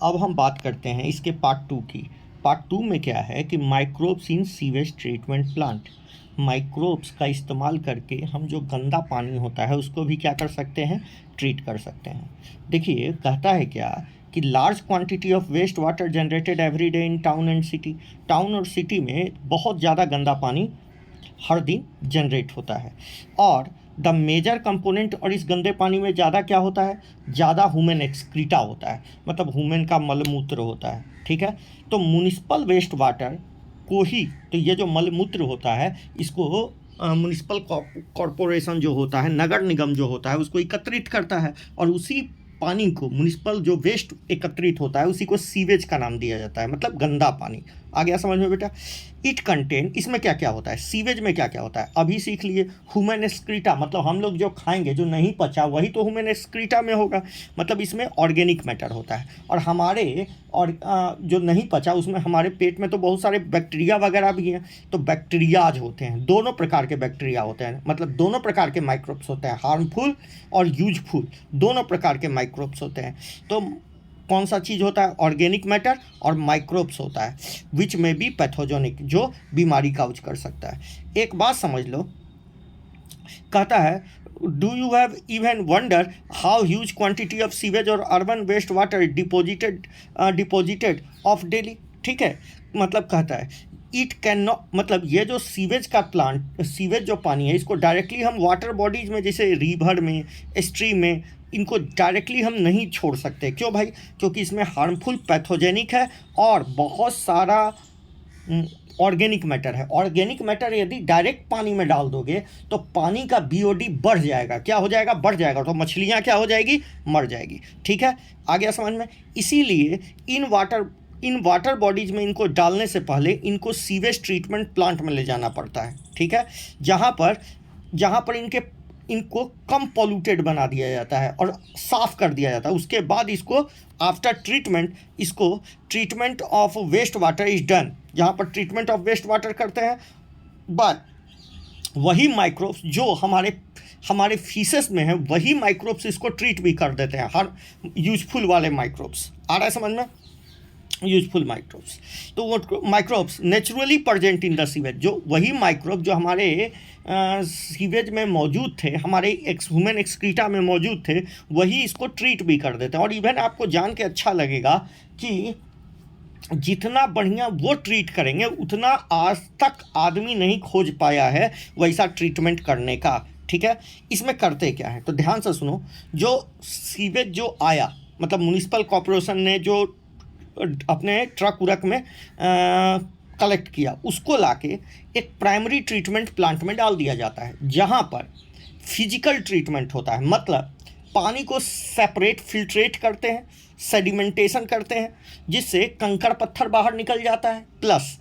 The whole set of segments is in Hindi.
अब हम बात करते हैं इसके पार्ट 2 की। पार्ट 2 में क्या है कि microbes in sewage treatment plant. Microbes का इस्तेमाल करके हम जो गंदा पानी होता है उसको भी क्या कर सकते हैं, ट्रीट कर सकते हैं। देखिए कहता है क्या कि large quantity of waste water generated every day in town and city. Town और सिटी में बहुत ज़्यादा गंदा पानी हर दिन जनरेट होता है, और द मेजर कंपोनेंट, और इस गंदे पानी में ज़्यादा क्या होता है, ज़्यादा ह्यूमन एक्सक्रीटा होता है, मतलब ह्यूमन का मलमूत्र होता है। ठीक है, तो म्यूनिसिपल वेस्ट वाटर को ही, तो ये जो मलमूत्र होता है इसको म्यूनिसिपल कॉरपोरेशन जो होता है, नगर निगम जो होता है, उसको एकत्रित करता है, और उसी पानी को, म्यूनिसिपल जो वेस्ट एकत्रित होता है उसी को सीवेज का नाम दिया जाता है, मतलब गंदा पानी। आ गया समझ में बेटा? इट कंटेन, इसमें क्या क्या होता है, सीवेज में क्या क्या होता है अभी सीख लिए। ह्यूमन एक्सक्रीटा, मतलब हम लोग जो खाएंगे, जो नहीं पचा वही तो ह्यूमन एक्सक्रीटा में होगा, मतलब इसमें ऑर्गेनिक मैटर होता है। और हमारे और जो नहीं पचा उसमें हमारे पेट में तो बहुत सारे बैक्टीरिया वगैरह भी हैं, तो बैक्टीरियाज होते हैं, दोनों प्रकार के बैक्टीरिया होते हैं, मतलब दोनों प्रकार के माइक्रोब्स होते हैं, हार्मफुल और यूजफुल, दोनों प्रकार के माइक्रोब्स होते हैं। तो कौन सा चीज़ होता है, ऑर्गेनिक मैटर और माइक्रोब्स होता है, विच में बी पैथोजेनिक, जो बीमारी काउज कर सकता है। एक बात समझ लो, कहता है do you have even wonder how huge quantity of sewage और urban waste water deposited of daily. ठीक है, मतलब कहता है इट कैन नॉट, मतलब ये जो सीवेज का प्लांट, सीवेज जो पानी है इसको डायरेक्टली हम वाटर बॉडीज में, जैसे रिवर में, स्ट्रीम में, इनको डायरेक्टली हम नहीं छोड़ सकते। क्यों भाई? क्योंकि इसमें हार्मफुल पैथोजेनिक है और बहुत सारा ऑर्गेनिक मैटर है। ऑर्गेनिक मैटर यदि डायरेक्ट पानी में डाल दोगे तो पानी का बीओडी बढ़ जाएगा। क्या हो जाएगा? बढ़ जाएगा। तो मछलियाँ क्या हो जाएगी? मर जाएगी। ठीक है, आ गया समझ में? इसीलिए इन वाटर बॉडीज में इनको डालने से पहले इनको सीवेज ट्रीटमेंट प्लांट में ले जाना पड़ता है। ठीक है, जहाँ पर इनको कम पॉल्यूटेड बना दिया जाता है और साफ़ कर दिया जाता है। उसके बाद इसको आफ्टर ट्रीटमेंट, इसको treatment of waste water is done, जहाँ पर ट्रीटमेंट ऑफ वेस्ट वाटर करते हैं, बट वही माइक्रोब्स जो हमारे फीसेस में है, वही माइक्रोब्स इसको ट्रीट भी कर देते हैं, हर यूजफुल वाले माइक्रोब्स। आ रहा है समझ में? यूजफुल माइक्रोब्स, तो वो microbes naturally present in the sewage, जो वही माइक्रोब जो हमारे सीवेज में मौजूद थे, हमारे ह्यूमन एक्सक्रीटा में मौजूद थे, वही इसको ट्रीट भी कर देते हैं। और इवन आपको जान के अच्छा लगेगा कि जितना बढ़िया वो ट्रीट करेंगे उतना आज तक आदमी नहीं खोज पाया है वैसा ट्रीटमेंट करने का। ठीक है, इसमें करते क्या है तो ध्यान से सुनो। जो सीवेज जो आया, मतलब म्यूनिसिपल कॉर्पोरेशन ने जो अपने ट्रक उरक में कलेक्ट किया, उसको लाके एक प्राइमरी ट्रीटमेंट प्लांट में डाल दिया जाता है, जहाँ पर फिजिकल ट्रीटमेंट होता है, मतलब पानी को सेपरेट फिल्ट्रेट करते हैं, सेडिमेंटेशन करते हैं, जिससे कंकड़ पत्थर बाहर निकल जाता है, प्लस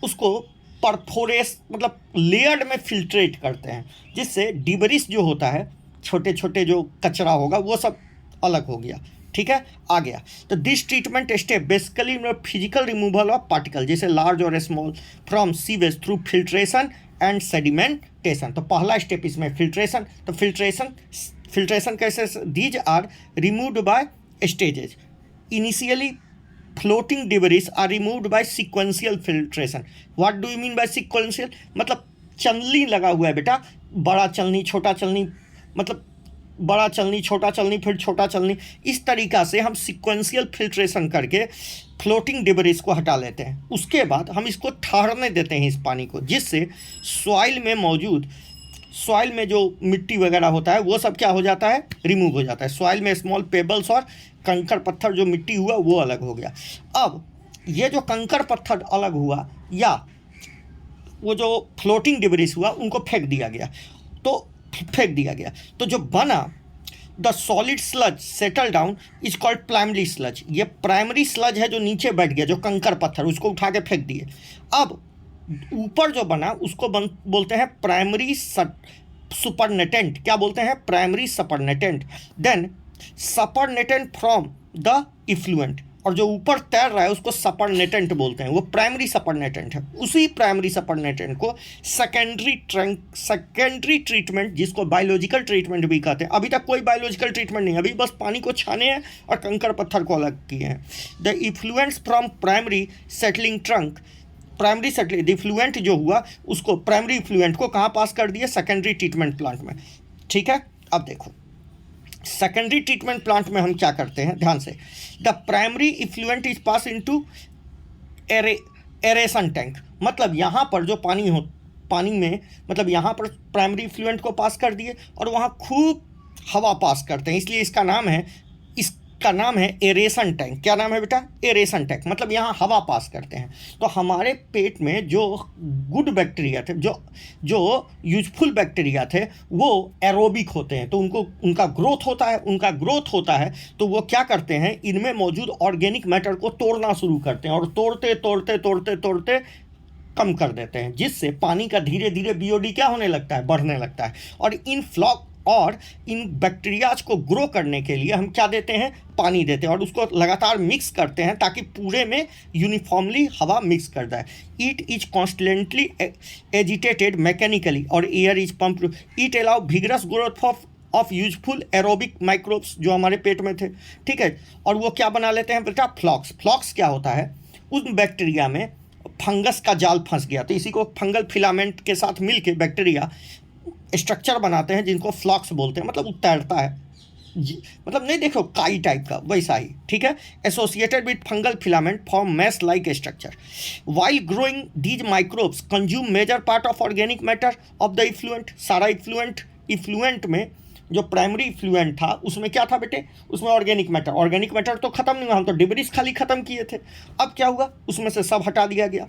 उसको परफोरेस, मतलब लेयर्ड में फिल्ट्रेट करते हैं, जिससे डिबरिस जो होता है, छोटे छोटे जो कचरा होगा वो सब अलग हो गया। ठीक है, आ गया। तो this treatment step basically physical removal of particle, जैसे लार्ज और small, from sewage through filtration and sedimentation. तो पहला स्टेप इसमें फिल्ट्रेशन। तो फिल्ट्रेशन कैसे? These are removed by stages. Initially floating debris are removed by sequential filtration. What do you mean by sequential? मतलब चलनी लगा हुआ है बेटा, बड़ा चलनी, छोटा चलनी, मतलब बड़ा चलनी, छोटा चलनी, फिर छोटा चलनी, इस तरीक़ा से हम सीक्वेंशियल फिल्ट्रेशन करके फ्लोटिंग डिबरिस को हटा लेते हैं। उसके बाद हम इसको ठहरने देते हैं इस पानी को, जिससे सॉइल में जो मिट्टी वगैरह होता है वो सब क्या हो जाता है? रिमूव हो जाता है। सॉइल में स्मॉल पेबल्स और कंकड़ पत्थर जो मिट्टी हुआ वो अलग हो गया। अब ये जो कंकड़ पत्थर अलग हुआ या वो जो फ्लोटिंग डिबरिस हुआ, उनको फेंक दिया गया, तो जो बना the solid sludge settle down is called primary sludge. ये प्राइमरी स्लज है जो नीचे बैठ गया, जो कंकड़ पत्थर, उसको उठा के फेंक दिए। अब ऊपर जो बना उसको बोलते हैं प्राइमरी सुपरनेटेंट। क्या बोलते हैं? Primary supernatant. Then supernatant from the effluent, और जो ऊपर तैर रहा है उसको सपर्नेटेंट बोलते हैं, वो प्राइमरी सपर्नेटेंट है। उसी प्राइमरी सपर्नेटेंट को सेकेंडरी ट्रीटमेंट, जिसको बायोलॉजिकल ट्रीटमेंट भी कहते हैं, अभी तक कोई बायोलॉजिकल ट्रीटमेंट नहीं, अभी बस पानी को छाने हैं और कंकड़ पत्थर को अलग किए हैं। The effluence from primary settling tank, primary settling effluent जो हुआ उसको, प्राइमरी इफ्लुएंट को कहाँ पास कर दिए? सेकेंडरी ट्रीटमेंट प्लांट में। ठीक है, अब देखो सेकेंडरी ट्रीटमेंट प्लांट में हम क्या करते हैं, ध्यान से। The primary effluent is pass into aeration tank, मतलब यहाँ पर जो पानी में मतलब यहाँ पर प्राइमरी इफ्लुएंट को पास कर दिए और वहाँ खूब हवा पास करते हैं, इसलिए इसका नाम है एरेशन टैंक। क्या नाम है बेटा? एरेशन टैंक, मतलब यहाँ हवा पास करते हैं। तो हमारे पेट में जो गुड बैक्टीरिया थे, जो यूजफुल बैक्टीरिया थे, वो एरोबिक होते हैं, तो उनका ग्रोथ होता है तो वो क्या करते हैं, इनमें मौजूद ऑर्गेनिक मैटर को तोड़ना शुरू करते हैं और तोड़ते कम कर देते हैं, जिससे पानी का धीरे धीरे बीओडी क्या होने लगता है? बढ़ने लगता है। और इन बैक्टीरियाज को ग्रो करने के लिए हम क्या देते हैं? पानी देते हैं और उसको लगातार मिक्स करते हैं ताकि पूरे में यूनिफॉर्मली हवा मिक्स कर जाए। It is constantly agitated mechanically और air is pumped. It allow vigorous growth of useful aerobic microbes जो हमारे पेट में थे। ठीक है, और वो क्या बना लेते हैं बेटा? फ्लॉक्स क्या होता है? उस बैक्टीरिया में फंगस का जाल फंस गया, तो इसी को फंगल फिलामेंट के साथ मिलके बैक्टीरिया स्ट्रक्चर बनाते हैं जिनको फ्लॉक्स बोलते हैं, मतलब तैरता है, मतलब नहीं देखो काई टाइप का, वैसा ही। ठीक है, associated with fungal filament form mass like structure. While growing these microbes consume major part of organic matter of the effluent. सारा इफ्लुएंट में जो प्राइमरी इफ्लुएंट था उसमें क्या था बेटे? उसमें ऑर्गेनिक मैटर तो खत्म नहीं हुआ, हम तो डिब्रीज खाली खत्म किए थे। अब क्या हुआ? उसमें से सब हटा दिया गया।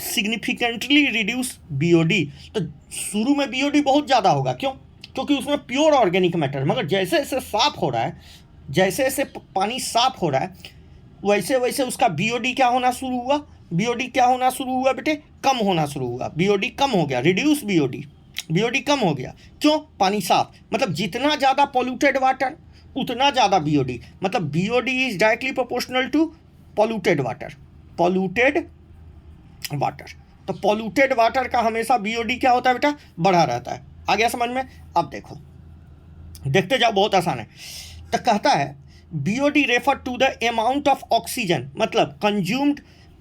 सिग्निफिकेंटली रिड्यूस बीओडी, तो शुरू में बीओडी बहुत ज़्यादा होगा, क्यों? क्योंकि उसमें प्योर ऑर्गेनिक मैटर, मगर जैसे जैसे साफ हो रहा है, जैसे जैसे पानी साफ हो रहा है, वैसे वैसे उसका बीओडी क्या होना शुरू हुआ? बेटे? कम होना शुरू हुआ। बीओडी कम हो गया, रिड्यूस बीओडी कम हो गया। क्यों? पानी साफ, मतलब जितना ज़्यादा पॉल्यूटेड वाटर उतना ज़्यादा बीओडी, मतलब BOD is directly proportional to polluted water. तो पॉल्यूटेड वाटर का हमेशा बीओडी क्या होता है बेटा? बढ़ा रहता है। आ गया समझ में? अब देखते जाओ, बहुत आसान है। तो कहता है BOD refer to the amount of oxygen, मतलब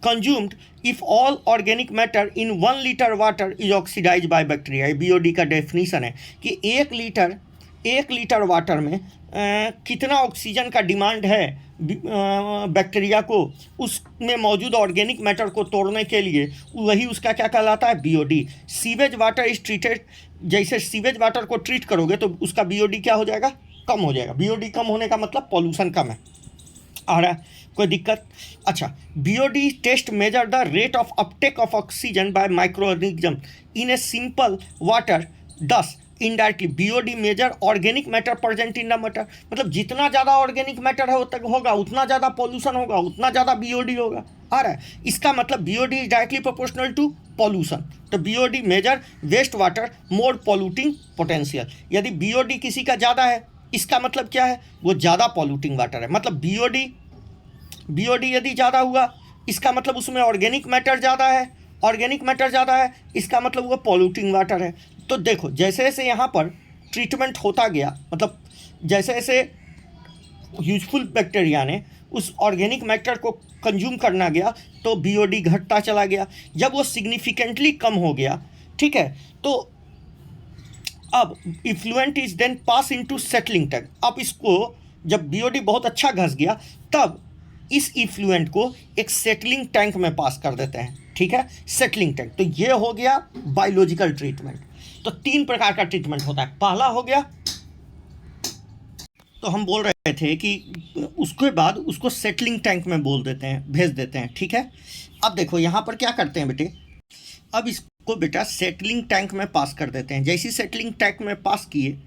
consumed if all organic matter in 1 litre water is oxidise by bacteria. BOD का डेफिनीशन है कि 1 लीटर वाटर में कितना ऑक्सीजन का डिमांड है बैक्टीरिया को उसमें मौजूद ऑर्गेनिक मैटर को तोड़ने के लिए, वही उसका क्या कहलाता है? BOD. Sewage water is treated, जैसे सीवेज वाटर को ट्रीट करोगे तो उसका बीओडी क्या हो जाएगा? कम हो जाएगा। बीओडी कम होने का मतलब पॉल्यूशन कम है। आ रहा है कोई दिक्कत? अच्छा, BOD test measure the rate of uptake of oxygen by microorganism in a simple water. 10 indirectly BOD measure organic matter present in the matter, मतलब जितना ज़्यादा ऑर्गेनिक मैटर होगा उतना ज़्यादा पॉल्यूशन होगा, उतना ज़्यादा बीओडी होगा। आ रहा है, इसका मतलब BOD is directly proportional to pollution. तो BOD measure waste water more polluting potential. यदि बीओडी किसी का ज़्यादा है, इसका मतलब क्या है? वो ज़्यादा पॉल्यूटिंग वाटर है, मतलब बीओडी यदि ज़्यादा हुआ, इसका मतलब उसमें ऑर्गेनिक मैटर ज़्यादा है, इसका मतलब वो पॉल्यूटिंग वाटर है। तो देखो जैसे जैसे यहाँ पर ट्रीटमेंट होता गया, मतलब जैसे जैसे यूजफुल बैक्टीरिया ने उस ऑर्गेनिक मैटर को कंज्यूम करना गया तो बीओडी घटता चला गया। जब वो सिग्निफिकेंटली कम हो गया, ठीक है, तो अब effluent is then pass into settling tank. अब इसको जब बीओडी बहुत अच्छा घस गया तब इस इफ्लुएंट को एक सेटलिंग टैंक में पास कर देते हैं। ठीक है, सेटलिंग टैंक। तो ये हो गया बायोलॉजिकल ट्रीटमेंट। तो 3 प्रकार का ट्रीटमेंट होता है। पहला हो गया, तो हम बोल रहे थे कि उसके बाद उसको सेटलिंग टैंक में भेज देते हैं। ठीक है, अब देखो यहाँ पर क्या करते हैं बेटे, अब इसको बेटा सेटलिंग टैंक में पास कर देते हैं। जैसी सेटलिंग टैंक में पास किए,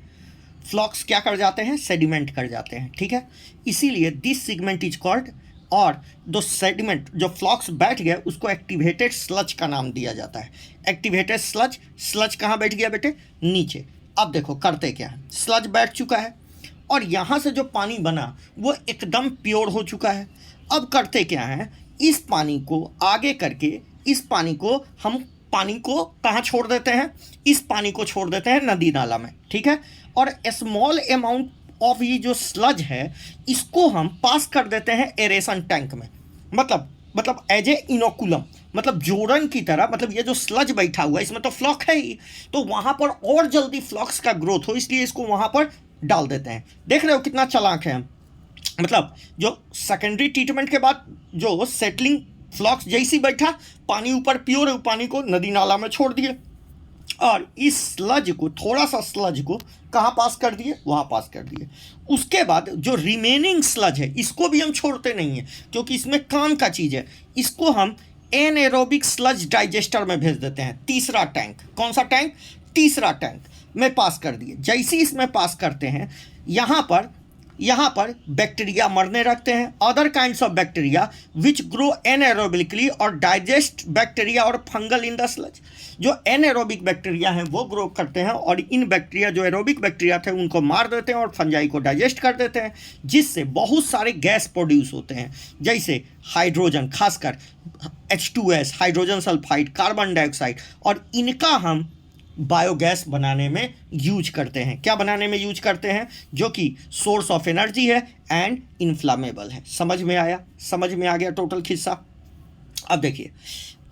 फ्लॉक्स क्या कर जाते हैं? सेडिमेंट कर जाते हैं। ठीक है, इसीलिए दिस सेगमेंट इज कॉल्ड, और जो सेडिमेंट जो फ्लॉक्स बैठ गए उसको एक्टिवेटेड स्लज का नाम दिया जाता है। एक्टिवेटेड स्लज कहाँ बैठ गया बेटे? नीचे। अब देखो करते क्या है, स्लज बैठ चुका है, और यहाँ से जो पानी बना वो एकदम प्योर हो चुका है। अब करते क्या है, इस पानी को आगे करके इस पानी को हम पानी को कहाँ छोड़ देते हैं, इस पानी को छोड़ देते हैं नदी नाला में, ठीक है। और स्मॉल अमाउंट ऑफ ये जो स्लज है इसको हम पास कर देते हैं एरेशन टैंक में, मतलब एज ए इनोकुलम, मतलब जोरन की तरह। मतलब ये जो स्लज बैठा हुआ है इसमें तो फ्लॉक है ही, तो वहाँ पर और जल्दी फ्लॉक्स का ग्रोथ हो इसलिए इसको वहाँ पर डाल देते हैं। देख रहे हो कितना चालाक है हम। मतलब जो सेकेंडरी ट्रीटमेंट के बाद जो सेटलिंग फ्लॉक्स जैसी बैठा, पानी ऊपर प्योर है, पानी को नदी नाला में छोड़ दिए और इस स्लज को, थोड़ा सा स्लज को कहाँ पास कर दिए, वहाँ पास कर दिए। उसके बाद जो रिमेनिंग स्लज है इसको भी हम छोड़ते नहीं हैं क्योंकि इसमें काम का चीज़ है। इसको हम एनएरोबिक स्लज डाइजेस्टर में भेज देते हैं। तीसरा टैंक, कौन सा टैंक, तीसरा टैंक में पास कर दिए। जैसे इसमें पास करते हैं यहाँ पर बैक्टीरिया मरने रखते हैं। Other kinds of bacteria which grow anaerobically और डाइजेस्ट बैक्टीरिया और फंगल इन द स्लज। जो एनएरोबिक बैक्टीरिया हैं वो ग्रो करते हैं और इन बैक्टीरिया जो एरोबिक बैक्टीरिया थे उनको मार देते हैं और फंजाई को डाइजेस्ट कर देते हैं, जिससे बहुत सारे गैस प्रोड्यूस होते हैं, जैसे हाइड्रोजन, खासकर H2S, hydrogen sulphide, carbon dioxide. और इनका हम बायोगैस बनाने में यूज करते हैं। क्या बनाने में यूज करते हैं, जो कि सोर्स ऑफ एनर्जी है एंड इन्फ्लामेबल है। समझ में आया, समझ में आ गया टोटल किस्सा। अब देखिए,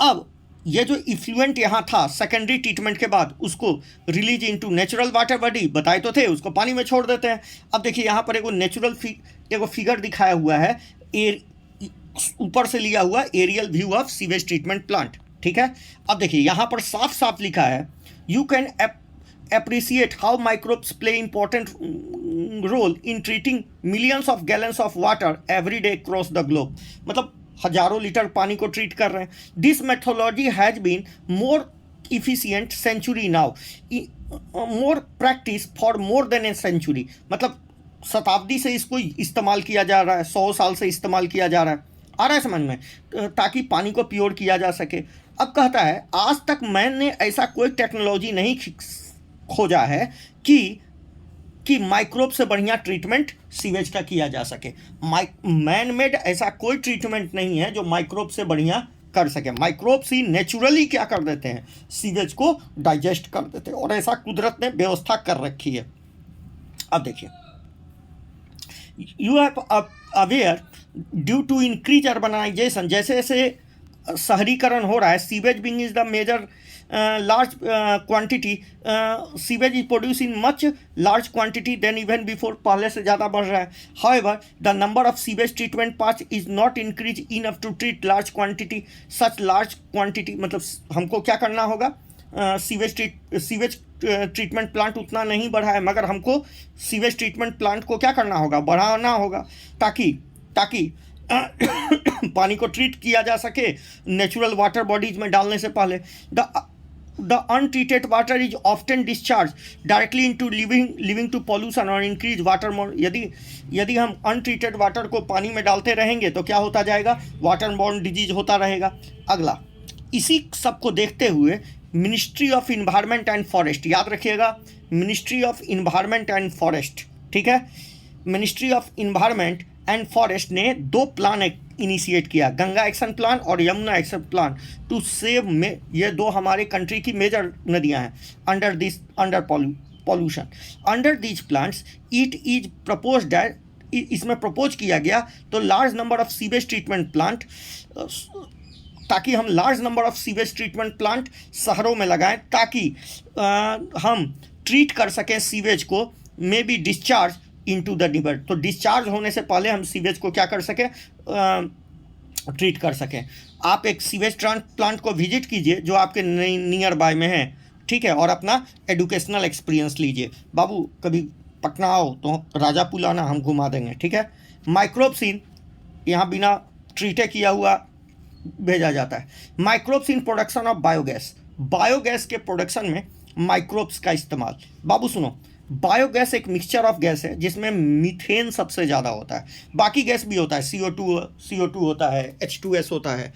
अब ये जो इफ्लुएंट यहाँ था सेकेंडरी ट्रीटमेंट के बाद उसको release into natural water body, बताए तो थे, उसको पानी में छोड़ देते हैं। अब देखिए यहाँ पर एगो फिगर दिखाया हुआ है, ऊपर से लिया हुआ aerial view of sewage treatment plant, ठीक है। अब देखिए यहाँ पर साफ साफ लिखा है, you can appreciate how microbes play important role in treating millions of gallons of water every day across the globe। मतलब हजारों लीटर पानी को ट्रीट कर रहे हैं। This methodology has been more efficient century now, more practice for more than a century। मतलब शताब्दी से इसको इस्तेमाल किया जा रहा है, 100 साल से इस्तेमाल किया जा रहा है। आ रहा है समझ में, ताकि पानी को प्योर किया जा सके। अब कहता है आज तक मैंने ऐसा कोई टेक्नोलॉजी नहीं खोजा है कि माइक्रोब से बढ़िया ट्रीटमेंट सीवेज का किया जा सके। मैन मेड ऐसा कोई ट्रीटमेंट नहीं है जो माइक्रोब से बढ़िया कर सके। माइक्रोब्स ही नेचुरली क्या कर देते हैं, सीवेज को डाइजेस्ट कर देते हैं, और ऐसा कुदरत ने व्यवस्था कर रखी है। अब देखिए, you have aware due to increase urbanisation, जैसे जैसे शहरीकरण हो रहा है, sewage being is the major large quantity sewage is produced in much large quantity than even before, पहले से ज़्यादा बढ़ रहा है। However, the number of sewage treatment plants is not increased enough to treat large quantity, such large quantity। मतलब हमको क्या करना होगा, सीवेज ट्रीटमेंट प्लांट उतना नहीं बढ़ा है, मगर हमको सीवेज ट्रीटमेंट प्लांट को क्या करना होगा, बढ़ाना होगा, ताकि पानी को ट्रीट किया जा सके नेचुरल वाटर बॉडीज में डालने से पहले। The untreated water is often discharge directly into living to pollution और इंक्रीज वाटर मोर। यदि हम अनट्रीटेड वाटर को पानी में डालते रहेंगे तो क्या होता जाएगा, वाटर बोर्न डिजीज होता रहेगा। अगला, इसी सब को देखते हुए ministry of environment and forest, याद रखिएगा, ministry of environment and forest, ठीक है, ministry of environment and forest ने 2 प्लान इनिशिएट किया, गंगा एक्शन प्लान और Yamuna action plan, to save में। ये 2 हमारे कंट्री की मेजर नदियां हैं under pollution. Under these plans it is propose that, इसमें प्रपोज किया गया तो large number of sewage treatment plant, ताकि हम large number of sewage treatment plant शहरों में लगाएं, ताकि हम ट्रीट कर सकें सीवेज को, may be discharge into the river. तो डिस्चार्ज होने से पहले हम सीवेज को क्या कर सकें, ट्रीट कर सकें। आप एक सीवेज प्लांट को विजिट कीजिए जो आपके नियर बाय में है, ठीक है, और अपना एडुकेशनल एक्सपीरियंस लीजिए। बाबू कभी पटना आओ तो राजापुर आना, हम घुमा देंगे, ठीक है। माइक्रोब्स यहाँ बिना ट्रीटे किया हुआ भेजा जाता है। Microbes in production of biogas, biogas के प्रोडक्शन में माइक्रोब्स का इस्तेमाल। बाबू सुनो, बायोगैस एक मिक्सचर ऑफ गैस है जिसमें मीथेन सबसे ज़्यादा होता है, बाकी गैस भी होता है, CO2 होता है, H2S होता है,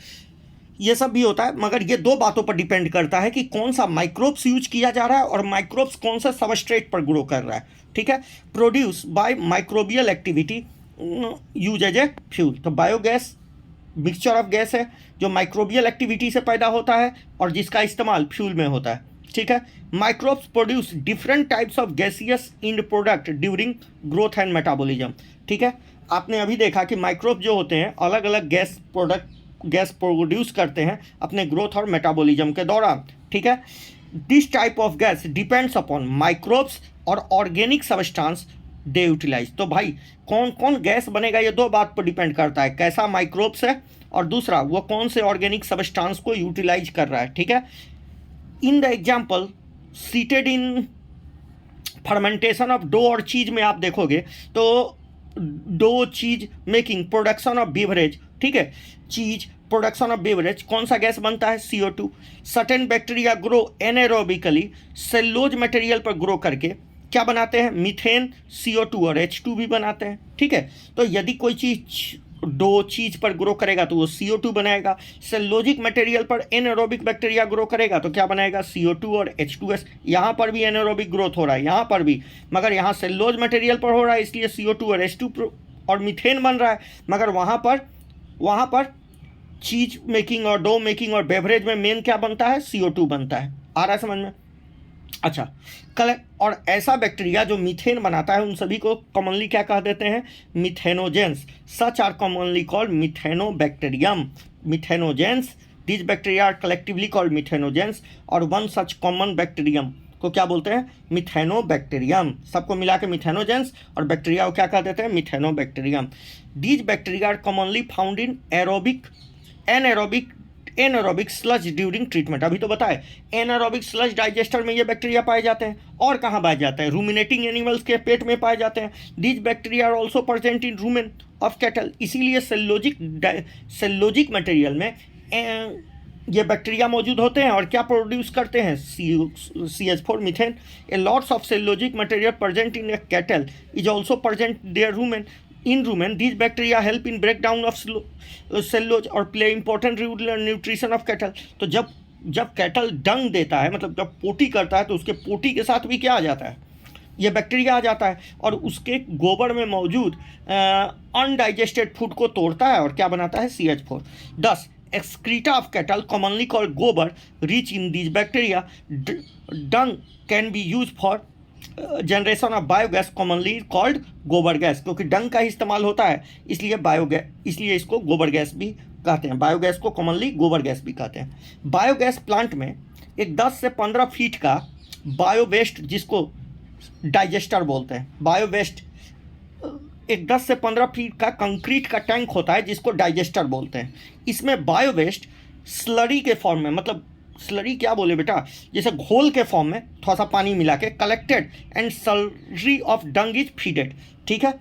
ये सब भी होता है, मगर ये दो बातों पर डिपेंड करता है कि कौन सा माइक्रोब्स यूज किया जा रहा है और माइक्रोब्स कौन सा सबस्ट्रेट पर ग्रो कर रहा है, ठीक है। Produce by microbial activity use as a fuel. तो बायोगैस मिक्सचर ऑफ गैस है जो माइक्रोबियल एक्टिविटी से पैदा होता है और जिसका इस्तेमाल फ्यूल में होता है, ठीक है। Microbes produce different types of gaseous end product during growth and metabolism, ठीक है। आपने अभी देखा कि माइक्रोब जो होते हैं अलग अलग गैस प्रोड्यूस करते हैं अपने ग्रोथ और मेटाबॉलिज्म के दौरान, ठीक है। This type of gas depends upon microbes और ऑर्गेनिक सब्सटेंस दे यूटिलाइज। तो भाई कौन कौन गैस बनेगा ये दो बात पर डिपेंड करता है, कैसा माइक्रोब्स है और दूसरा वो कौन से ऑर्गेनिक सब्सटेंस को यूटिलाइज कर रहा है, ठीक है। In the example seated in fermentation of dough और चीज में आप देखोगे तो डो चीज मेकिंग प्रोडक्शन ऑफ बेवरेज, ठीक है। चीज प्रोडक्शन ऑफ बेवरेज कौन सा गैस बनता है, CO2। Certain bacteria grow anaerobically cellulose material पर ग्रो करके क्या बनाते हैं, मीथेन, CO2 और H2 भी बनाते हैं, ठीक है। तो यदि कोई चीज दो चीज पर ग्रो करेगा तो वो CO2 बनाएगा, सेल्यूलोजिक मटेरियल पर एनाएरोबिक बैक्टीरिया ग्रो करेगा तो क्या बनाएगा, CO2 और H2S। यहाँ पर भी एनाएरोबिक ग्रोथ हो रहा है, यहाँ पर भी, मगर यहाँ सेल्यूलोज मटेरियल पर हो रहा है इसलिए CO2 और H2 और मीथेन बन रहा है, मगर वहाँ पर चीज मेकिंग और डो मेकिंग और बेवरेज में मेन क्या बनता है, CO2 बनता है। आ रहा है समझ में? अच्छा, और ऐसा बैक्टीरिया जो मीथेन बनाता है उन सभी को कॉमनली क्या कह देते हैं, methanogens. Such are commonly called methanobacterium. Methanogens, this bacteria are collectively called methanogens, और वन सच कॉमन बैक्टीरियम को क्या बोलते हैं, मिथेनोबैक्टीरियम। सबको मिला के मिथेनोजेंस और बैक्टीरिया को क्या कह देते हैं, methanobacterium. These bacteria are commonly found in anaerobic sludge during treatment. अभी तो बताए एनारोबिक स्लज डाइजेस्टर में ये बैक्टीरिया पाए जाते हैं, और कहाँ पाए जाते हैं, रूमिनेटिंग एनिमल्स के पेट में पाए जाते हैं। These bacteria are also present in rumen of cattle. इसीलिए सेल्यूलोजिक मटेरियल में ये बैक्टीरिया मौजूद होते हैं और क्या प्रोड्यूस करते हैं, CH4 methane. A lots of cellulosic material present in a cattle is also present there rumen. In rumen, these bacteria help in breakdown of cellulose और play important role in nutrition of cattle। तो जब कैटल डंग देता है, मतलब जब पोटी करता है, तो उसके पोटी के साथ भी क्या आ जाता है, ये बैक्टीरिया आ जाता है और उसके गोबर में मौजूद अनडाइजेस्टेड फूड को तोड़ता है और क्या बनाता है, CH4। 10 excreta of cattle commonly called gobar rich in these bacteria। dung can be used for generation of biogas commonly called गोबर गैस। क्योंकि डंग का ही इस्तेमाल होता है इसलिए इसको गोबर गैस भी कहते हैं। बायोगैस को कॉमनली गोबर गैस भी कहते हैं। बायोगैस प्लांट में एक 10 से 15 फीट का बायोवेस्ट, जिसको डाइजेस्टर बोलते हैं, बायोवेस्ट एक 10 से 15 फीट का कंक्रीट का टैंक होता है जिसको डाइजेस्टर बोलते हैं। इसमें बायोवेस्ट स्लरी के फॉर्म में, मतलब स्लरी क्या बोले बेटा, जैसे घोल के फॉर्म में थोड़ा सा पानी मिला के collected and slurry of Dang is feeded, ठीक है।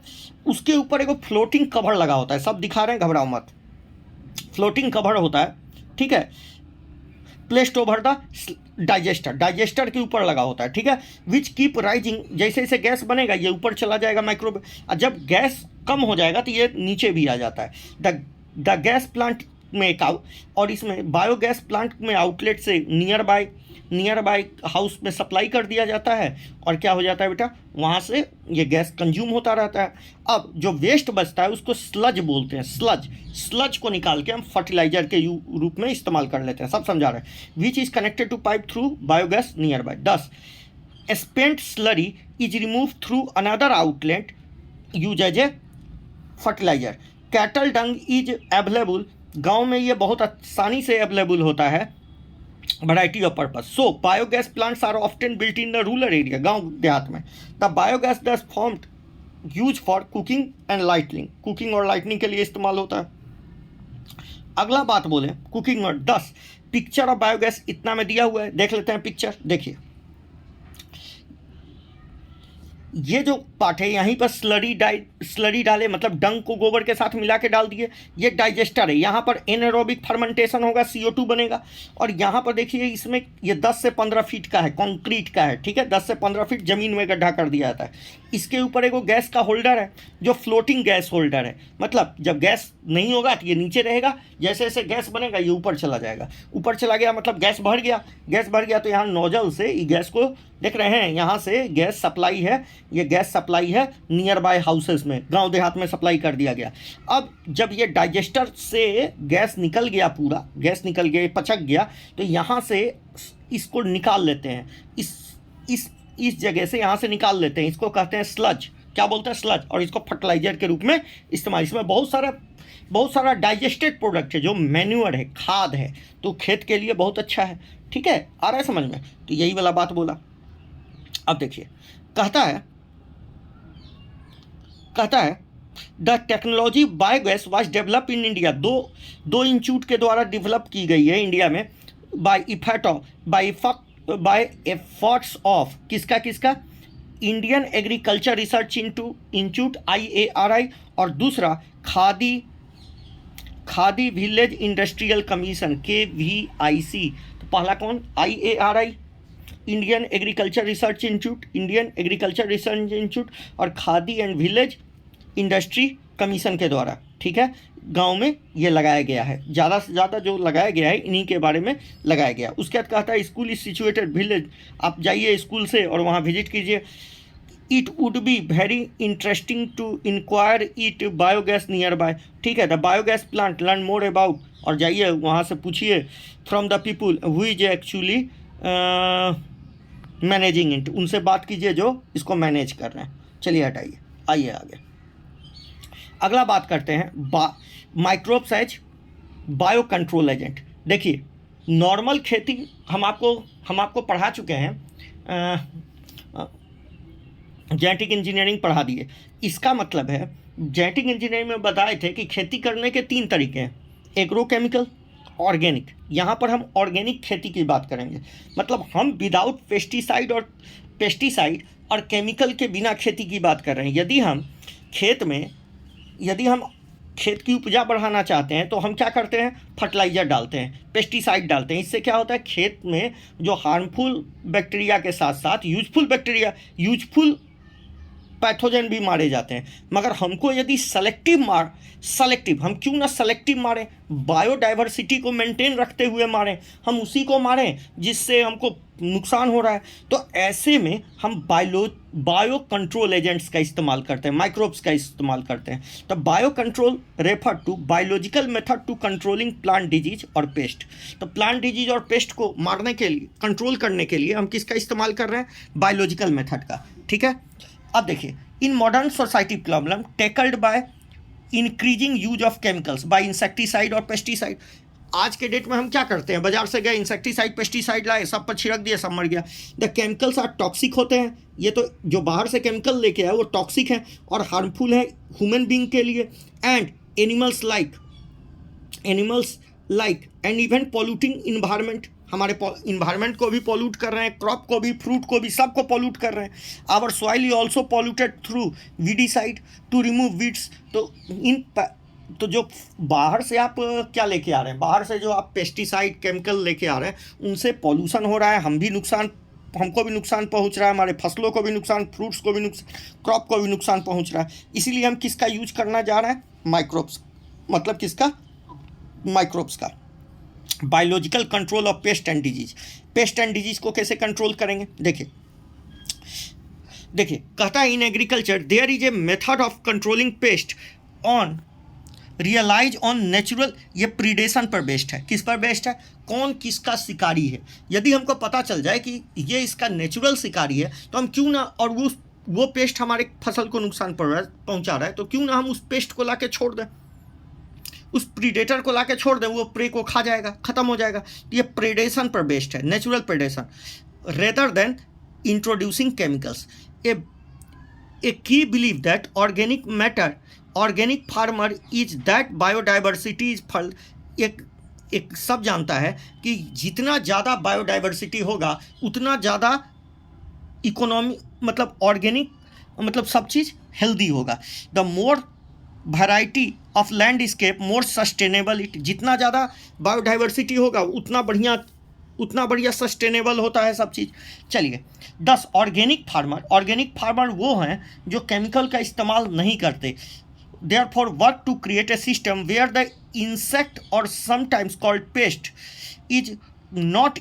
उसके ऊपर एक फ्लोटिंग कवर लगा होता है, सब दिखा रहे हैं, घबराओ मत, फ्लोटिंग कवर होता है, ठीक है। प्लेस्ड ओवर द डाइजेस्टर के ऊपर लगा होता है, ठीक है। विच कीप राइजिंग, जैसे जैसे गैस बनेगा ये ऊपर चला जाएगा माइक्रोब, और जब गैस कम हो जाएगा तो ये नीचे भी आ जाता है। द गैस प्लांट में एक और इसमें बायोगैस प्लांट में आउटलेट से नियर बाय हाउस में सप्लाई कर दिया जाता है और क्या हो जाता है बेटा, वहाँ से ये गैस कंज्यूम होता रहता है। अब जो वेस्ट बचता है उसको स्लज बोलते हैं। स्लज को निकाल के हम फर्टिलाइजर के रूप में इस्तेमाल कर लेते हैं, सब समझा रहे हैं। Which is connected to pipe through biogas near by. 10 spent slurry is remove through another outlet use as a fertiliser. Cattle dung is available, गांव में ये बहुत आसानी से अवेलेबल होता है, variety of purpose. So biogas plants are often built in the rural area, गांव देहात में। The biogas thus formed use for cooking and lightning, cooking और लाइटनिंग के लिए इस्तेमाल होता है। अगला बात बोले कुकिंग और 10 पिक्चर ऑफ बायोगैस इतना में दिया हुआ है, देख लेते हैं पिक्चर। देखिए ये जो पार्ट है यहीं पर स्लरी डाले, मतलब डंग को गोबर के साथ मिला के डाल दिए, ये डाइजेस्टर है। यहाँ पर एनारोबिक फर्मेंटेशन होगा, CO2 बनेगा। और यहाँ पर देखिए इसमें ये 10 से 15 फीट का है, कंक्रीट का है, ठीक है। 10 से 15 फीट जमीन में गड्ढा कर दिया जाता है। इसके ऊपर एक वो गैस का होल्डर है जो फ्लोटिंग गैस होल्डर है, मतलब जब गैस नहीं होगा तो ये नीचे रहेगा, जैसे जैसे गैस बनेगा ये ऊपर चला जाएगा, ऊपर चला गया मतलब गैस भर गया, गैस भर गया तो यहाँ नोजल से ये गैस को देख रहे हैं, यहाँ से गैस सप्लाई है, ये गैस सप्लाई है नियर बाय हाउसेस में, गांव देहात में सप्लाई कर दिया गया। अब जब ये डाइजेस्टर से गैस निकल गया, पूरा गैस निकल गया, पचक गया, तो यहाँ से इसको निकाल लेते हैं, इस जगह से यहाँ से निकाल लेते हैं, इसको कहते हैं स्लज, क्या बोलते हैं स्लज, और इसको फर्टिलाइजर के रूप में इस्तेमाल, इसमें बहुत सारा डाइजेस्टेड प्रोडक्ट है जो मैन्यूअर है, खाद है, तो खेत के लिए बहुत अच्छा है। ठीक है, आ रहा है समझ में? तो यही वाला बात बोला। अब देखिए कहता है the technology biogas was develop in India, दो इंस्टीट्यूट के द्वारा डेवलप की गई है इंडिया में, बाय एफर्ट्स ऑफ किसका Indian agriculture research institute IARI, और दूसरा Khadi village industrial commission KVIC। तो पहला कौन? IARI, Indian agriculture research institute, और Khadi and village industry commission के द्वारा, ठीक है, गांव में ये लगाया गया है, ज़्यादा से ज़्यादा जो लगाया गया है इन्हीं के बारे में लगाया गया। उसके बाद कहता है स्कूल इज सिचुएटेड विलेज, आप जाइए स्कूल से और वहाँ विजिट कीजिए। It would be very interesting to enquire it biogas near by, ठीक है, the biogas plant, learn more about, और जाइए वहाँ से पूछिए from the people who is actually managing it, उनसे बात कीजिए जो इसको मैनेज कर रहे हैं। चलिए हटाइए, आइए आगे। अगला बात करते हैं microbes as bio control agent. देखिए नॉर्मल खेती हम आपको पढ़ा चुके हैं, जेनेटिक इंजीनियरिंग पढ़ा दिए। इसका मतलब है जेनेटिक इंजीनियरिंग में बताए थे कि खेती करने के 3 तरीके हैं, एग्रोकेमिकल, ऑर्गेनिक। यहाँ पर हम ऑर्गेनिक खेती की बात करेंगे, मतलब हम विदाउट पेस्टिसाइड और केमिकल के बिना खेती की बात कर रहे हैं। यदि हम खेत की उपजा बढ़ाना चाहते हैं तो हम क्या करते हैं? फर्टिलाइज़र डालते हैं, पेस्टिसाइड डालते हैं। इससे क्या होता है? खेत में जो हार्मफुल बैक्टीरिया के साथ साथ यूजफुल पैथोजन भी मारे जाते हैं। मगर हमको यदि सेलेक्टिव हम क्यों ना सेलेक्टिव मारें, बायोडाइवर्सिटी को मेंटेन रखते हुए मारें, हम उसी को मारें जिससे हमको नुकसान हो रहा है। तो ऐसे में हम बायो कंट्रोल एजेंट्स का इस्तेमाल करते हैं, माइक्रोब्स का इस्तेमाल करते हैं। तो bio control refer to biological method to controlling plant disease और पेस्ट। तो प्लांट डिजीज और पेस्ट को मारने के लिए, कंट्रोल करने के लिए हम किसका इस्तेमाल कर रहे हैं? बायोलॉजिकल मेथड का, ठीक है। अब देखिए in modern society problem tackled by increasing use of chemicals by insecticide और पेस्टिसाइड। आज के डेट में हम क्या करते हैं? बाजार से गए, इंसेक्टिसाइड पेस्टिसाइड लाए, सब पर छिड़क दिया, सब मर गया। द केमिकल्स आर टॉक्सिक होते हैं, ये तो जो बाहर से केमिकल लेके आए वो टॉक्सिक है और हार्मफुल है ह्यूमन बीइंग के लिए and animals like and even polluting environment. हमारे इन्वायरमेंट को भी पॉल्यूट कर रहे हैं, क्रॉप को भी, फ्रूट को भी, सबको पॉल्यूट कर रहे हैं। Our soil is also polluted through weedicide to remove weeds. तो जो बाहर से आप क्या लेके आ रहे हैं, बाहर से जो आप पेस्टिसाइड केमिकल लेके आ रहे हैं, उनसे पॉल्यूशन हो रहा है, हमको भी नुकसान पहुंच रहा है, हमारे फसलों को भी नुकसान, फ्रूट्स को भी नुकसान, क्रॉप को भी नुकसान पहुंच रहा है। इसीलिए हम किसका यूज करना जा रहे हैं? माइक्रोब्स। मतलब किसका? माइक्रोब्स का। Biological control of pest and disease को कैसे कंट्रोल करेंगे? देखिए कहता है in agriculture there is a method of controlling pest on realise on natural. ये प्रीडेशन पर बेस्ड है। किस पर बेस्ड है? कौन किसका शिकारी है। यदि हमको पता चल जाए कि ये इसका नेचुरल शिकारी है तो हम क्यों ना, और वो पेस्ट हमारे फसल को नुकसान पहुंचा रहा है तो क्यों ना हम उस पेस्ट को लाके छोड़ दें, उस प्रीडेटर को लाके छोड़ दें, वो प्रे को खा जाएगा, खत्म हो जाएगा। ये प्रेडेशन पर बेस्ड है, natural predation rather than introducing chemicals. A key belief that organic farmer is that biodiversity is full. एक सब जानता है कि जितना ज़्यादा बायोडाइवर्सिटी होगा उतना ज़्यादा इकोनॉमी, मतलब ऑर्गेनिक, मतलब सब चीज़ हेल्दी होगा। The more variety of landscape more sustainable it. जितना ज़्यादा बायोडाइवर्सिटी होगा उतना बढ़िया उतना बढ़िया सस्टेनेबल होता है सब चीज़। चलिए 10 ऑर्गेनिक फार्मर वो हैं जो केमिकल का इस्तेमाल नहीं करते। Therefore work to create a system where the insect or sometimes called pest is not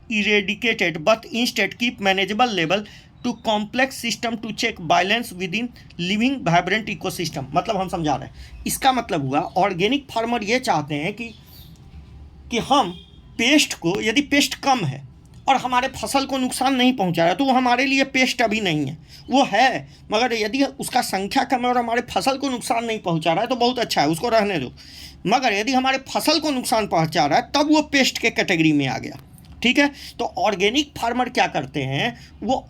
eradicated but instead keep manageable level to complex system to check balance within living vibrant ecosystem। मतलब हम समझा रहे हैं, इसका मतलब हुआ ऑर्गेनिक फार्मर ये चाहते हैं कि हम पेस्ट को, यदि पेस्ट कम है और हमारे फसल को नुकसान नहीं पहुंचा रहा तो वो हमारे लिए पेस्ट अभी नहीं है, वो है, मगर यदि उसका संख्या कम है और हमारे फसल को नुकसान नहीं पहुंचा रहा है तो बहुत अच्छा है, उसको रहने दो। मगर यदि हमारे फसल को नुकसान पहुंचा रहा है तब वो पेस्ट के कैटेगरी में आ गया। ठीक है, तो ऑर्गेनिक फार्मर क्या करते हैं, वो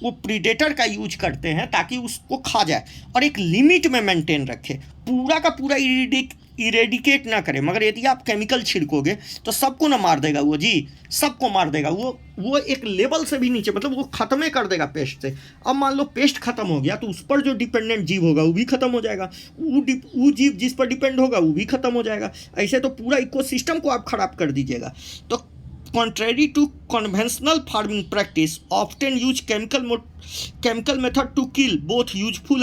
वो प्रीडेटर का यूज करते हैं ताकि उसको खा जाए और एक लिमिट में मेंटेन रखे, पूरा का पूरा इरेडिकेट ना करे। मगर यदि आप केमिकल छिड़कोगे तो सबको ना मार देगा वो, जी सबको मार देगा वो एक लेवल से भी नीचे, मतलब वो खत्म कर देगा पेस्ट से। अब मान लो पेस्ट खत्म हो गया तो उस पर जो डिपेंडेंट जीव होगा वो भी खत्म हो जाएगा, वो जीव जिस पर डिपेंड होगा वो भी खत्म हो जाएगा। ऐसे तो पूरा इकोसिस्टम को आप खराब कर दीजिएगा। तो contrary to conventional farming practice often use chemical method to kill both useful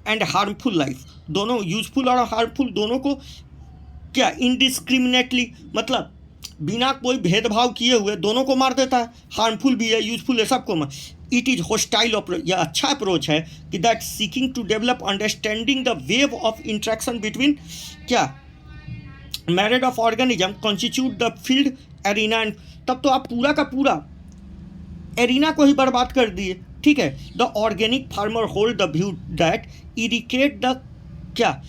and harmful life। दोनों यूजफुल और हार्मफुल दोनों को क्या इंडिस्क्रिमिनेटली, मतलब बिना कोई भेदभाव किए हुए दोनों को मार देता है, हार्मफुल भी है यूजफुल है सबको मार। इट इज़ हॉस्टाइल अप्रोच, यह अच्छा अप्रोच है कि that seeking to develop understanding the web of interaction between क्या myriad of organism constitute the field arena. तब तो आप पूरा का पूरा एरिना को ही बर्बाद कर दिए। ठीक है, the organic farmer hold the view that eradicate the क्या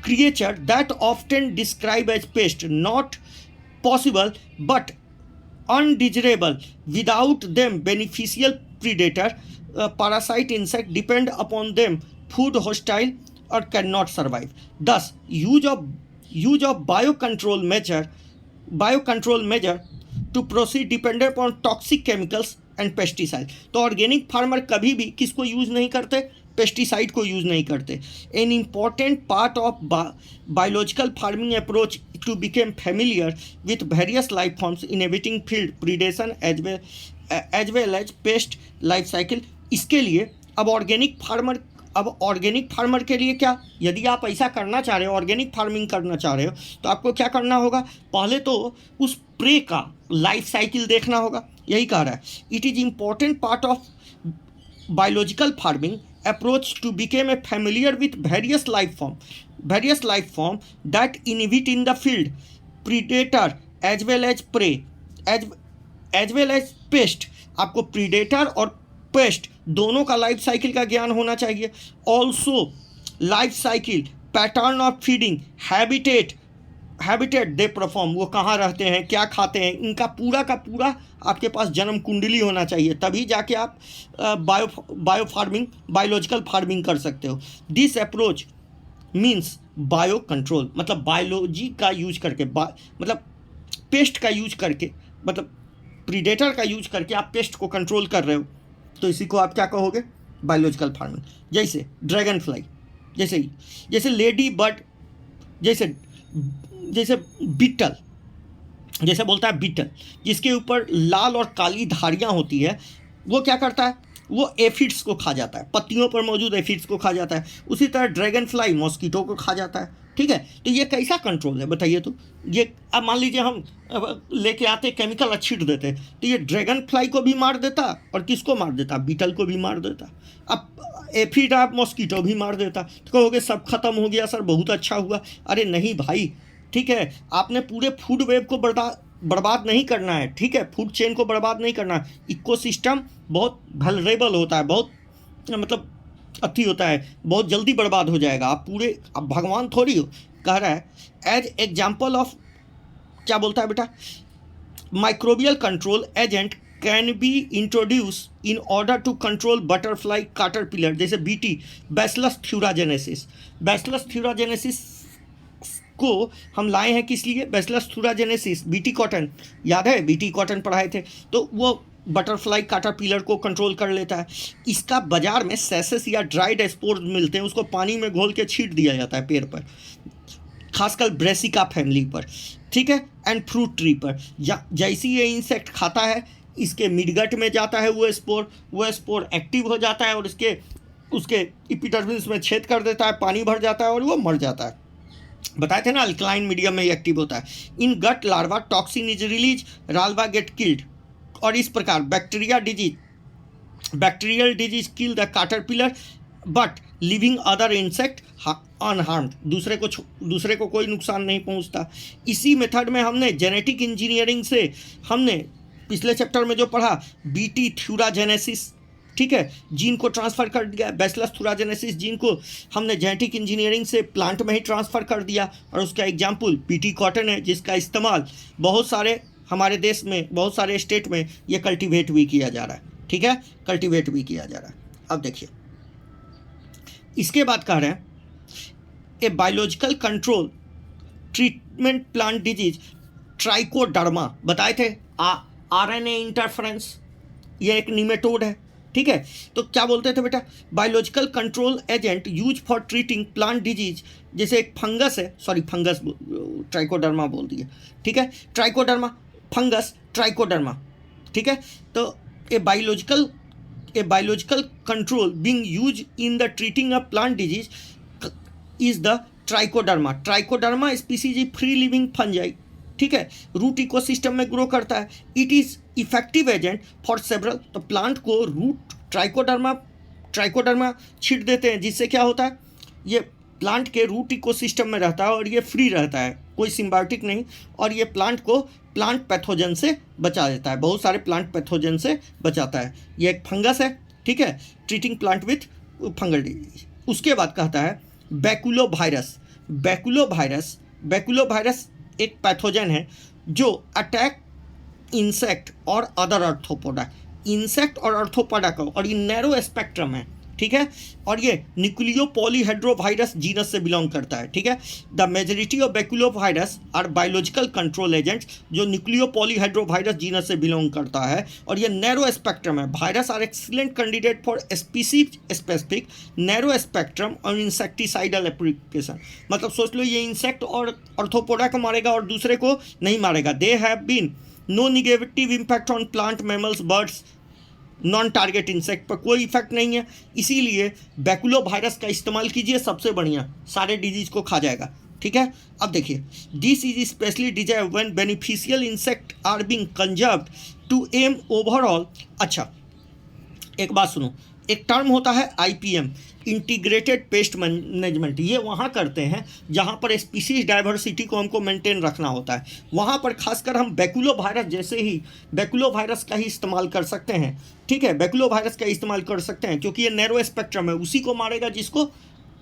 creature that often described as pest not possible but undesirable without them beneficial predator parasite insect depend upon them food hostile or cannot survive। thus use of biocontrol measure to proceed dependent upon toxic chemicals and pesticide। तो ऑर्गेनिक फार्मर कभी भी किसको यूज नहीं करते, पेस्टिसाइड को यूज़ नहीं करते। An important part of biological farming approach to became familiar with various life forms inhabiting field predation as well as pest life cycle. इसके लिए अब ऑर्गेनिक फार्मर के लिए क्या, यदि आप ऐसा करना चाह रहे हो, ऑर्गेनिक फार्मिंग करना चाह रहे हो, तो आपको क्या करना होगा, पहले तो उस प्रे का लाइफ साइकिल देखना होगा। यही कह रहा है, it is important part of biological farming approach to become a familiar with various life form that inhabit in the field predator as well as prey as well as pest। आपको predator और pest दोनों का लाइफ साइकिल का ज्ञान होना चाहिए। also life cycle, pattern of feeding, habitat they perform, वो कहाँ रहते हैं, क्या खाते हैं, इनका पूरा का पूरा आपके पास जन्म कुंडली होना चाहिए, तभी जाके आप बायोलॉजिकल फार्मिंग कर सकते हो। This approach means bio control, मतलब बायोलॉजी का यूज करके, मतलब पेस्ट का यूज करके, मतलब प्रीडेटर का यूज करके आप पेस्ट को कंट्रोल कर रहे हो, तो इसी को आप क्या कहोगे, बायोलॉजिकल फार्मिंग। जैसे ड्रैगन फ्लाई, जैसे लेडी बर्ड, जैसे बीटल, जैसे बोलता है बीटल, जिसके ऊपर लाल और काली धारियाँ होती है, वो क्या करता है, वो एफिड्स को खा जाता है, पत्तियों पर मौजूद एफिड्स को खा जाता है। उसी तरह ड्रैगन फ्लाई मॉस्किटो को खा जाता है। ठीक है, तो ये कैसा कंट्रोल है बताइए। तो ये अब मान लीजिए हम लेके आते केमिकल छीट देते, तो ये ड्रैगन फ्लाई को भी मार देता और किसको मार देता, बीटल को भी मार देता। अब एफिड आप मॉस्किटो भी मार देता, तो कहोगे सब खत्म हो गया सर, बहुत अच्छा हुआ। अरे नहीं भाई, ठीक है, आपने पूरे फूड वेब को बर्बाद नहीं करना है। ठीक है, फूड चेन को बर्बाद नहीं करना है। इकोसिस्टम बहुत वल्नरेबल होता है, बहुत मतलब अति होता है, बहुत जल्दी बर्बाद हो जाएगा। आप भगवान थोड़ी हो। कह रहा है एज एग्जाम्पल ऑफ, क्या बोलता है बेटा, microbial control agent can be introduce in order to control butterfly caterpillar, जैसे बीटी, बैसिलस थ्यूराजेनेसिस को हम लाए हैं किस लिए, बैसिलस थ्यूराजेनेसिस, बीटी कॉटन, याद है बीटी कॉटन पढ़ाए थे, तो वो बटरफ्लाई कैटरपिलर को कंट्रोल कर लेता है। इसका बाजार में सेसेस या ड्राइड स्पोर्स मिलते हैं, उसको पानी में घोल के छीट दिया जाता है पेड़ पर, खासकर ब्रेसिका फैमिली पर, ठीक है, एंड फ्रूट ट्री पर। जैसे ये इंसेक्ट खाता है, इसके मिडगट में जाता है वो स्पोर एक्टिव हो जाता है और उसके एपिडर्मिस में छेद कर देता है, पानी भर जाता है और वो मर जाता है। बताए थे ना, अल्कलाइन मीडियम में एक्टिव होता है। In gut larva toxin is release, larva get killed. और इस प्रकार bacterial disease kill the caterpillar but living other insect unharmed, दूसरे को कोई नुकसान नहीं पहुंचता। इसी मेथड में हमने जेनेटिक इंजीनियरिंग से हमने पिछले चैप्टर में जो पढ़ा, बीटी थ्यूराजेनेसिस, ठीक है, जीन को ट्रांसफ़र कर दिया। बैसिलस थ्यूराजेनेसिस जीन को हमने जेनेटिक इंजीनियरिंग से प्लांट में ही ट्रांसफ़र कर दिया, और उसका एग्जाम्पल पीटी कॉटन है, जिसका इस्तेमाल बहुत सारे हमारे देश में, बहुत सारे स्टेट में ये कल्टीवेट भी किया जा रहा है, ठीक है, कल्टीवेट भी किया जा रहा है। अब देखिए, इसके बाद कह रहे हैं a biological control treatment plant disease trichoderma, बताए थे आरएनए इंटरफेरेंस, ये एक निमेटोड है, ठीक है। तो क्या बोलते थे बेटा, biological control agent use for treating plant disease, जैसे एक फंगस है, सॉरी फंगस ट्राइकोडर्मा बोल दिया, ठीक है, ट्राइकोडर्मा फंगस ट्राइकोडर्मा, ठीक है। तो a biological control being use in the treating of plant disease is the trichoderma species is free living fungi, ठीक है, रूट इकोसिस्टम में ग्रो करता है। It is effective agent for several, तो प्लांट को रूट ट्राइकोडर्मा छीट देते हैं, जिससे क्या होता है, ये प्लांट के रूट इकोसिस्टम में रहता है और ये फ्री रहता है, कोई सिम्बायोटिक नहीं, और ये प्लांट को प्लांट पैथोजन से बचा देता है, बहुत सारे प्लांट पैथोजन से बचाता है। ये एक फंगस है, ठीक है, treating plant with fungal disease. उसके बाद कहता है बैकुलोवायरस एक पैथोजन है जो अटैक इंसेक्ट और अदर अर्थोपोडा, इंसेक्ट और अर्थोपोडा का, और ये नैरो स्पेक्ट्रम है, ठीक है, और ये न्यूक्लियोपॉलीहेड्रोवायरस जीनस से बिलोंग करता है, ठीक है। The majority of baculovirus are biological control agents, जो न्यूक्लियोपॉलीहेड्रोवायरस जीनस से बिलोंग करता है, और ये नैरो स्पेक्ट्रम है। Virus are excellent candidate for specific narrow spectrum और इंसेक्टिसाइडल एप्लीकेशन। मतलब सोच लो, ये इंसेक्ट और अर्थोपोडा को मारेगा और दूसरे को नहीं मारेगा। They have been no negative impact on plant, mammals, birds, non target insect पर कोई इफेक्ट नहीं है, इसीलिए बैकुलोवायरस का इस्तेमाल कीजिए, सबसे बढ़िया, सारे डिजीज को खा जाएगा, ठीक है। अब देखिए, this is specially desire when beneficial insect are being conserved to aim overall. अच्छा, एक बात सुनो, एक टर्म होता है आईपीएम, इंटीग्रेटेड पेस्ट मैनेजमेंट। ये वहाँ करते हैं जहाँ पर स्पीसीज डाइवर्सिटी को हमको मेंटेन रखना होता है, वहाँ पर खासकर हम बैकुलोवायरस जैसे ही बैकुलोवायरस का ही इस्तेमाल कर सकते हैं, ठीक है, बैकुलोवायरस का इस्तेमाल कर सकते हैं, क्योंकि ये नैरो स्पेक्ट्रम है, उसी को मारेगा जिसको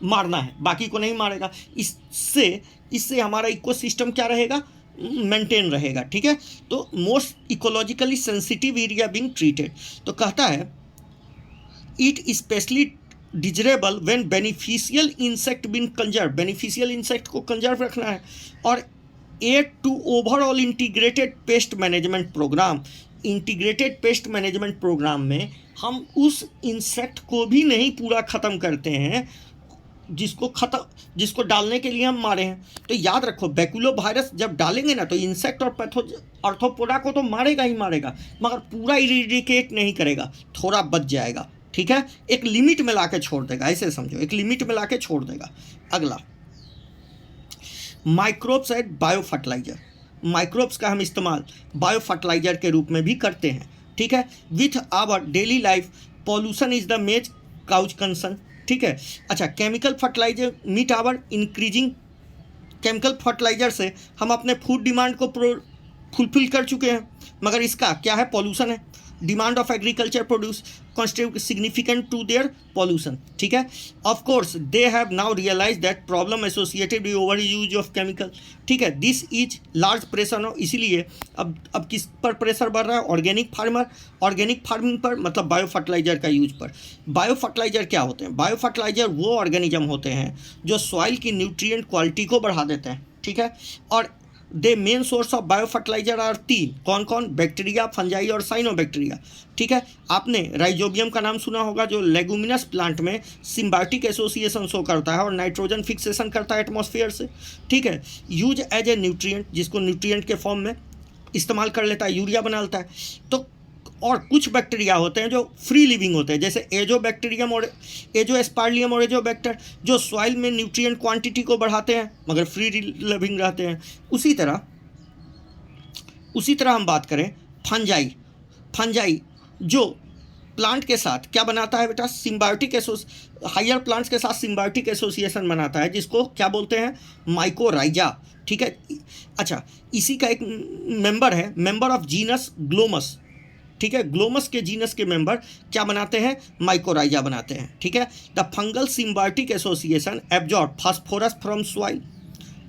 मारना है, बाकी को नहीं मारेगा। इससे हमारा इकोसिस्टम क्या रहेगा, मेंटेन रहेगा, ठीक है। तो most ecologically sensitive area being treated, तो कहता है it specially desirable when beneficial insect been conserve, beneficial insect को कंजर्व रखना है, और aid to overall integrated pest management programme. Integrated pest management programme में हम उस इंसेक्ट को भी नहीं पूरा ख़त्म करते हैं जिसको डालने के लिए हम मारे हैं। तो याद रखो, बैकुलोवायरस जब डालेंगे ना, तो इंसेक्ट और अर्थोपोडा को तो मारेगा ही मारेगा, मगर पूरा इरेडिकेट नहीं करेगा, थोड़ा बच जाएगा, ठीक है, एक लिमिट में लाके छोड़ देगा, ऐसे समझो, एक लिमिट में लाके छोड़ देगा। अगला, microbes and bio fertiliser. Microbes का हम इस्तेमाल बायो फर्टिलाइजर के रूप में भी करते हैं, ठीक है। With our daily life pollution is the major cause concern, ठीक है। अच्छा, chemical fertiliser meet our increasing, chemical fertiliser से हम अपने फूड डिमांड को फुलफिल कर चुके हैं, मगर इसका क्या है, पॉल्यूशन है। Demand of agriculture produce constitute significant to their pollution, ठीक है। Of course they have now realized that problem associated with overuse of chemical, ठीक है। This is large pressure on, इसीलिए अब किस पर प्रेशर बढ़ रहा है, ऑर्गेनिक फार्मिंग पर, मतलब बायो फर्टिलाइजर का यूज पर। बायो फर्टिलाइजर क्या होते हैं, बायो फर्टिलाइजर वो ऑर्गेनिज्म होते हैं जो सॉइल की न्यूट्रिएंट क्वालिटी को बढ़ा देते हैं, ठीक है, और they main source of bio fertilizer are 3, कौन कौन? बैक्टीरिया, फंजाई और साइनोबैक्टीरिया। ठीक है, आपने राइजोबियम का नाम सुना होगा, जो लेगुमिनस प्लांट में सिम्बायोटिक एसोसिएशन शो करता है और नाइट्रोजन फिक्सेशन करता है एटमॉस्फेयर से। ठीक है, यूज एज ए न्यूट्रिएंट, जिसको न्यूट्रिएंट के फॉर्म में इस्तेमाल कर लेता है, यूरिया बना लेता है। तो और कुछ बैक्टीरिया होते हैं जो फ्री लिविंग होते हैं, जैसे एजोबैक्टीरियम और एजोस्पार्लियम और एजोबैक्टर, जो सॉइल में न्यूट्रिएंट क्वांटिटी को बढ़ाते हैं मगर फ्री लिविंग रहते हैं। उसी तरह हम बात करें फंजाई जो प्लांट के साथ क्या बनाता है बेटा? सिम्बायोटिक हायर प्लांट्स के साथ सिम्बायोटिक एसोसिएशन बनाता है, जिसको क्या बोलते हैं? माइकोराइजा। ठीक है, अच्छा, इसी का एक मेंबर है, मेंबर ऑफ जीनस ग्लोमस। ठीक है, ग्लोमस के जीनस के मेंबर क्या बनाते हैं? माइकोराइजा बनाते हैं। ठीक है, the fungal symbiotic association absorb phosphorus from soil,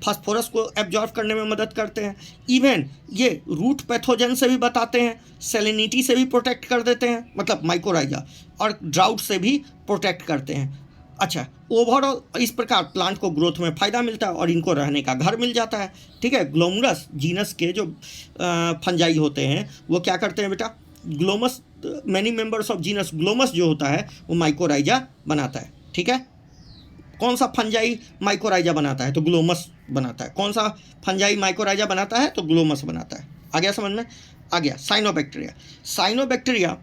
phosphorus को एब्जॉर्ब करने में मदद करते हैं। इवन ये रूट पैथोजन से भी बताते हैं, सेलिनिटी से भी प्रोटेक्ट कर देते हैं, मतलब माइकोराइजा, और ड्राउट से भी प्रोटेक्ट करते हैं। अच्छा, ओवरऑल इस प्रकार प्लांट को ग्रोथ में फ़ायदा मिलता है और इनको रहने का घर मिल जाता है। ठीक है, ग्लोमरस जीनस के जो फंजाई होते हैं वो क्या करते हैं बेटा? Glomus, many members of genus Glomus जो होता है वो माइकोराइजा बनाता है। ठीक है, कौन सा फंजाई माइकोराइजा बनाता है? तो ग्लोमस बनाता है। कौन सा फंजाई माइकोराइजा बनाता है? तो ग्लोमस बनाता है। आ गया समझ में? आ गया। साइनोबैक्टीरिया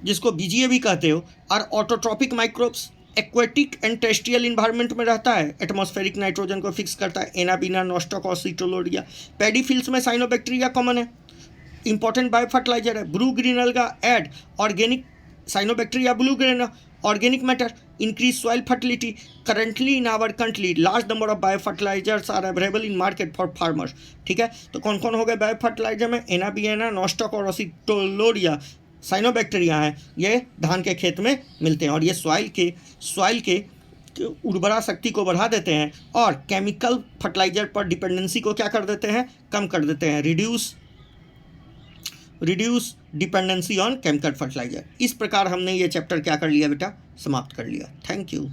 जिसको बीजीए भी कहते हो, are autotrophic microbes, aquatic and terrestrial environment में रहता है, एटमॉस्फेरिक नाइट्रोजन को फिक्स करता है, एनाबीना, नोस्टॉक और सिटोलोडिया। पैडी फील्ड्स में साइनोबैक्टीरिया कॉमन है, इंपॉर्टेंट बायो फर्टिलाइजर है। Blue green alga add organic, cyanobacteria blue green organic matter, increase soil fertility. Currently in our country large number of bio fertilisers are available in market for farmers. ठीक है, तो कौन कौन हो गए बायो फर्टिलाइजर में? एनाबीना, नोस्टॉक और सिटोलोडिया साइनोबैक्टीरिया हैं, ये धान के खेत में मिलते हैं और ये सॉइल के उर्वरा शक्ति को बढ़ा देते हैं और केमिकल फर्टिलाइजर पर डिपेंडेंसी को क्या कर देते हैं? कम कर देते हैं। Reduce dependency on chemical fertiliser. इस प्रकार हमने ये चैप्टर क्या कर लिया बेटा? समाप्त कर लिया। Thank you.